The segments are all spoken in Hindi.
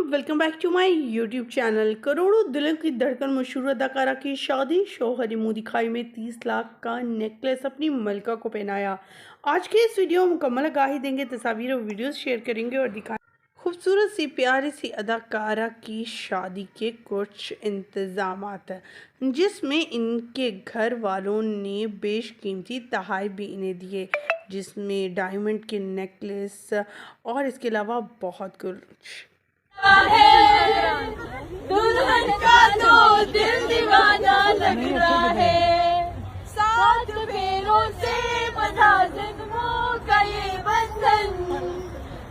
Welcome back to my YouTube channel. करोड़ों दिलों की धड़कन मशहूर अदाकारा की शादी, शौहर मुंह दिखाई में 30 लाख का नेकलेस अपनी मलका को पहनाया। आज के इस वीडियो में मुकम्मल आगाही देंगे, तस्वीर और वीडियोस शेयर करेंगे और दिखाएंगे खूबसूरत सी प्यारी सी अदाकारा की शादी के कुछ इंतजामात, जिसमें इनके घर वालों ने बेशकीमती तोहफे भी इन्हें दिए, जिसमें डायमंड के नेकलेस और इसके अलावा बहुत कुछ। दुल्हन का तो दिल दीवाना लग रहा है, 7 फेरों से बंधा जन्मों का ये बंधन,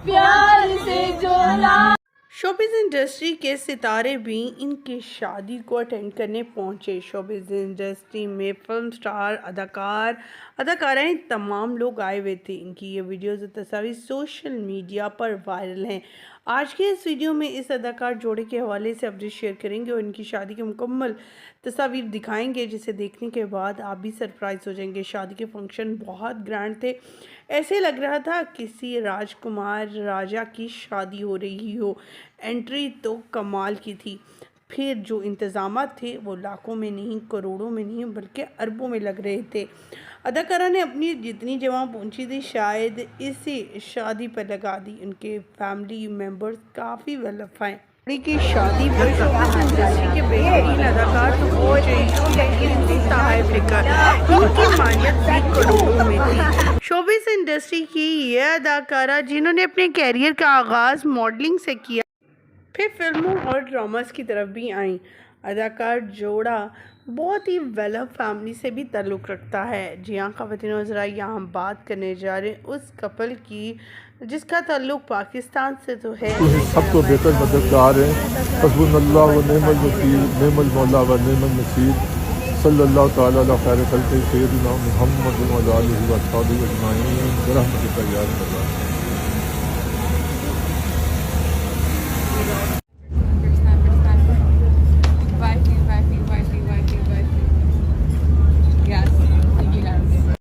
प्यार से जोड़ा। शोबिज़ इंडस्ट्री के सितारे भी इनकी शादी को अटेंड करने पहुंचे। शोबिज़ इंडस्ट्री में फिल्म स्टार, अदाकाराएं तमाम लोग आए हुए थे। इनकी ये वीडियोस और तस्वीर सोशल मीडिया पर वायरल हैं। आज के इस वीडियो में इस अदाकार जोड़े के हवाले से अपडेट शेयर करेंगे और इनकी शादी की मुकम्मल तस्वीर दिखाएंगे, जिसे देखने के बाद आप भी सरप्राइज हो जाएंगे। शादी के फंक्शन बहुत ग्रैंड थे, ऐसे लग रहा था किसी राजकुमार राजा की शादी हो रही हो। एंट्री तो कमाल की थी, फिर जो इंतज़ामात थे वो लाखों में नहीं, करोड़ों में नहीं, बल्कि अरबों में लग रहे थे। अदाकारा ने अपनी जितनी जमा पहुंची थी शायद इसी शादी पर लगा दी। उनके फैमिली मेम्बर्स काफ़ी वेल ऑफ हैं। की शादी पर शोबिज़ इंडस्ट्री के बेहतरीन अदाकार तो पहुंचे, लेकिन इनकी तोहफे लेकर इनकी मानियत भी करोड़ों में थी। शोबिज़ इंडस्ट्री की यह अदाकारा, जिन्होंने अपने कैरियर का आगाज़ मॉडलिंग से किया, फिर फिल्मों और ड्रामास की तरफ भी आई। अदाकार जोड़ा बहुत ही वेल ऑफ फैमिली से भी ताल्लुक़ रखता है। जी हाँ ख़वातीन और ज़रा यहाँ हम बात करने जा रहे हैं उस कपल की जिसका ताल्लुक़ पाकिस्तान से तो है। सब तो बेहतर मददगार हैं, हस्बुनल्लाह व निअमल वकील, निअमल मौला व निअमल नसीर, सल्लल्लाहु तआला अला खैर खल्क़ि सय्यिदिना मुहम्मद व अला आलिहि व अस्हाबिहि अजमईन बिरहमतिका या अरहमर राहिमीन।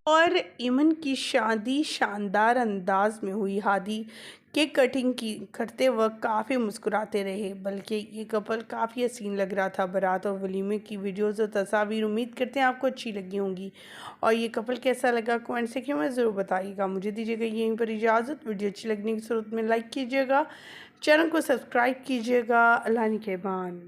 और ईमन की शादी शानदार अंदाज में हुई। हादी केक कटिंग करते वक्त काफ़ी मुस्कुराते रहे, बल्कि ये कपल काफ़ी हसीन लग रहा था। बारात और वलीमे की वीडियोस और तस्वीर उम्मीद करते हैं आपको अच्छी लगी होंगी, और ये कपल कैसा लगा कमेंट सेक्शन में ज़रूर बताइएगा। मुझे दीजिएगा यहीं पर इजाज़त। वीडियो अच्छी लगने की सूरत में लाइक कीजिएगा, चैनल को सब्सक्राइब कीजिएगा। अल्लाह निगहबान।